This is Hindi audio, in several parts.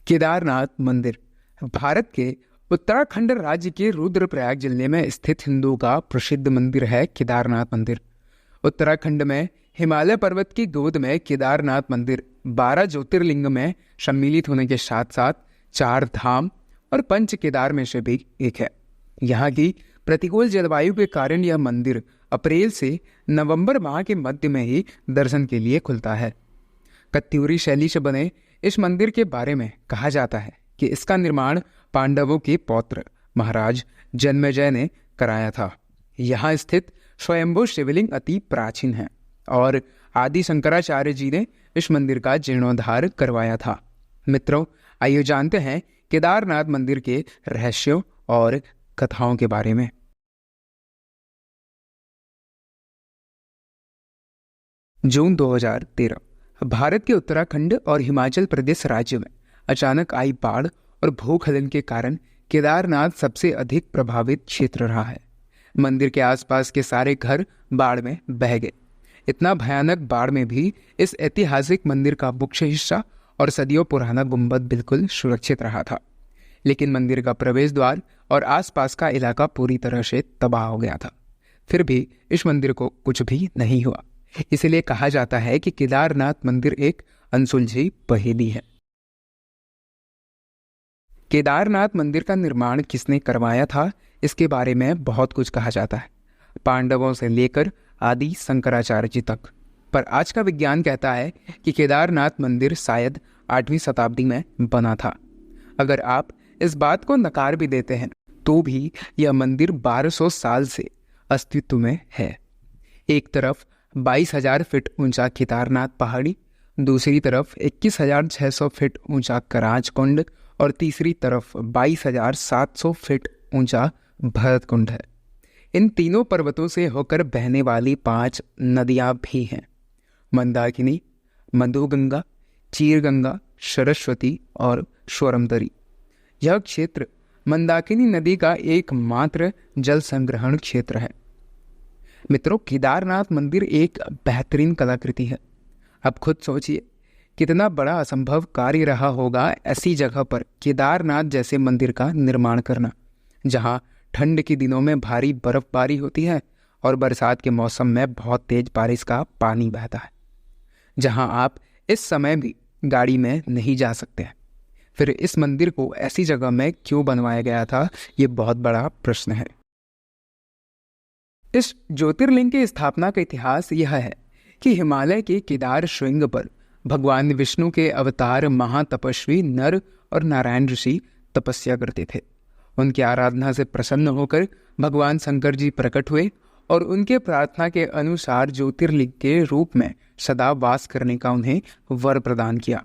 केदारनाथ मंदिर भारत के उत्तराखंड राज्य के रुद्रप्रयाग जिले में स्थित हिंदुओं का प्रसिद्ध मंदिर है केदारनाथ मंदिर। उत्तराखंड में हिमालय पर्वत की गोद में केदारनाथ मंदिर 12 ज्योतिर्लिंग में सम्मिलित होने के साथ साथ 4 धाम और पंच केदार में से भी एक है। यहाँ की प्रतिकूल जलवायु के कारण यह मंदिर अप्रैल से नवंबर माह के मध्य में ही दर्शन के लिए खुलता है। कत्यूरी शैली से बने इस मंदिर के बारे में कहा जाता है कि इसका निर्माण पांडवों के पौत्र महाराज जन्मेजय ने कराया था। यहाँ स्थित स्वयंभू शिवलिंग अति प्राचीन है और आदि शंकराचार्य जी ने इस मंदिर का जीर्णोद्धार करवाया था। मित्रों, आइए जानते हैं केदारनाथ मंदिर के रहस्यों और कथाओं के बारे में। जून 2013 भारत के उत्तराखंड और हिमाचल प्रदेश राज्य में अचानक आई बाढ़ और भूस्खलन के कारण केदारनाथ सबसे अधिक प्रभावित क्षेत्र रहा है। मंदिर के आसपास के सारे घर बाढ़ में बह गए। इतना भयानक बाढ़ में भी इस ऐतिहासिक मंदिर का मुख्य हिस्सा और सदियों पुराना गुंबद बिल्कुल सुरक्षित रहा था। लेकिन मंदिर का प्रवेश द्वार और आसपास का इलाका पूरी तरह से तबाह हो गया था। फिर भी इस मंदिर को कुछ भी नहीं हुआ। इसलिए कहा जाता है कि केदारनाथ मंदिर एक अनसुलझी पहेली है। केदारनाथ मंदिर का निर्माण किसने करवाया था, इसके बारे में बहुत कुछ कहा जाता है, पांडवों से लेकर आदि शंकराचार्य जी तक। पर आज का विज्ञान कहता है कि केदारनाथ मंदिर शायद 8वीं शताब्दी में बना था। अगर आप इस बात को नकार भी देते हैं तो भी यह मंदिर 1200 साल से अस्तित्व में है। एक तरफ 22,000 फीट ऊंचा केदारनाथ पहाड़ी, दूसरी तरफ 21,600 फीट ऊंचा कराज कुंड और तीसरी तरफ 22,700 फीट ऊंचा भरत कुंड है। इन तीनों पर्वतों से होकर बहने वाली 5 नदियां भी हैं, मंदाकिनी, मधुगंगा, चीरगंगा, सरस्वती और स्वरमदरी। यह क्षेत्र मंदाकिनी नदी का एकमात्र जल संग्रहण क्षेत्र है। मित्रों, केदारनाथ मंदिर एक बेहतरीन कलाकृति है। अब खुद सोचिए कितना बड़ा असंभव कार्य रहा होगा ऐसी जगह पर केदारनाथ जैसे मंदिर का निर्माण करना, जहां ठंड के दिनों में भारी बर्फबारी होती है और बरसात के मौसम में बहुत तेज बारिश का पानी बहता है, जहां आप इस समय भी गाड़ी में नहीं जा सकते हैं। फिर इस मंदिर को ऐसी जगह में क्यों बनवाया गया था, ये बहुत बड़ा प्रश्न है। इस ज्योतिर्लिंग की स्थापना का इतिहास यह है कि हिमालय के केदार श्रृंग पर भगवान विष्णु के अवतार महातपस्वी नर और नारायण ऋषि तपस्या करते थे। उनकी आराधना से प्रसन्न होकर भगवान शंकर जी प्रकट हुए और उनके प्रार्थना के अनुसार ज्योतिर्लिंग के रूप में सदा वास करने का उन्हें वर प्रदान किया।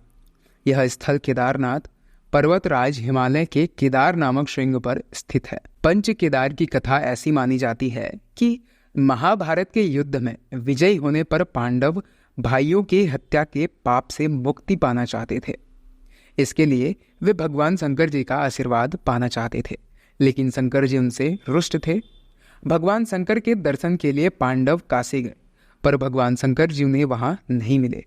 यह स्थल केदारनाथ पर्वतराज हिमालय के केदार नामक श्रृंग पर स्थित है। पंच केदार की कथा ऐसी मानी जाती है कि महाभारत के युद्ध में विजयी होने पर पांडव भाइयों की हत्या के पाप से मुक्ति पाना चाहते थे। इसके लिए वे भगवान शंकर जी का आशीर्वाद पाना चाहते थे, लेकिन शंकर जी उनसे रुष्ट थे। भगवान शंकर के दर्शन के लिए पांडव काशी गए, पर भगवान शंकर जी उन्हें वहां नहीं मिले।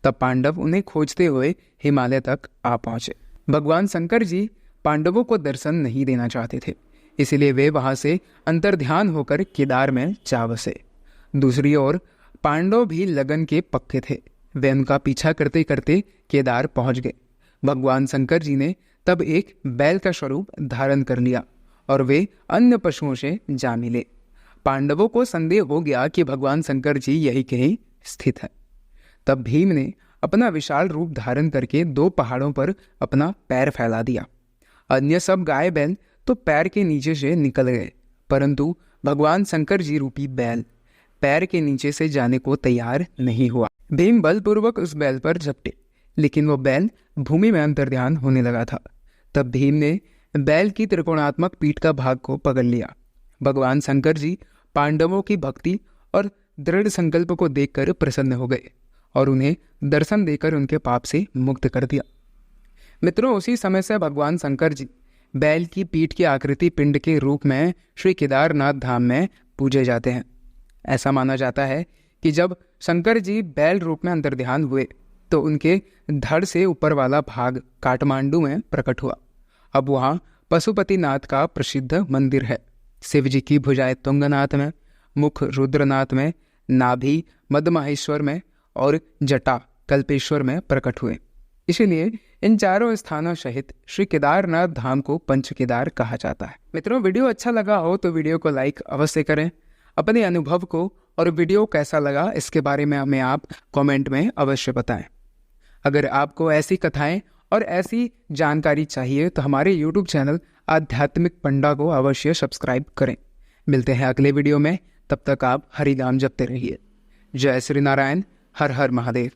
तब पांडव उन्हें खोजते हुए हिमालय तक आ पहुंचे। भगवान शंकर जी पांडवों को दर्शन नहीं देना चाहते थे, इसलिए वे वहां से अंतर्ध्यान होकर केदार में जा बसे। दूसरी ओर पांडव भी लगन के पक्के थे। वे उनका पीछा करते करते केदार पहुंच गए। भगवान शंकर जी ने तब एक बैल का स्वरूप धारण कर लिया और वे अन्य पशुओं से जा मिले। पांडवों को संदेह हो गया कि भगवान शंकर जी यही कहीं स्थित है। तब भीम ने अपना विशाल रूप धारण करके 2 पहाड़ों पर अपना पैर फैला दिया। अन्य सब गाय बैल तो पैर के नीचे से निकल गए, परंतु भगवान शंकर जी रूपी बैल पैर के नीचे से जाने को तैयार नहीं हुआ। भीम बलपूर्वक उस बैल पर झपटे, लेकिन वो बैल भूमि में अंतर्ध्यान होने लगा था। तब भीम ने बैल की त्रिकोणात्मक पीठ का भाग को पकड़ लिया। भगवान शंकर जी पांडवों की भक्ति और दृढ़ संकल्प को देखकर प्रसन्न हो गए और उन्हें दर्शन देकर उनके पाप से मुक्त कर दिया। मित्रों, उसी समय से भगवान शंकर जी बैल की पीठ की आकृति पिंड के रूप में श्री केदारनाथ धाम में पूजे जाते हैं। ऐसा माना जाता है कि जब शंकर जी बैल रूप में अंतर्ध्यान हुए तो उनके धड़ से ऊपर वाला भाग काठमांडू में प्रकट हुआ। अब वहाँ पशुपतिनाथ का प्रसिद्ध मंदिर है। शिव जी की भुजाएं तुंगनाथ में, मुख रुद्रनाथ में, नाभि मदमाहेश्वर में और जटा कल्पेश्वर में प्रकट हुए। इसीलिए इन चारों स्थानों सहित श्री केदारनाथ धाम को पंच केदार कहा जाता है। मित्रों, वीडियो अच्छा लगा हो तो वीडियो को लाइक अवश्य करें। अपने अनुभव को और वीडियो कैसा लगा इसके बारे में हमें आप कमेंट में अवश्य बताएं। अगर आपको ऐसी कथाएं और ऐसी जानकारी चाहिए तो हमारे YouTube चैनल आध्यात्मिक पंडा को अवश्य सब्सक्राइब करें। मिलते हैं अगले वीडियो में, तब तक आप हरि नाम जपते रहिए। जय श्री नारायण। हर हर महादेव।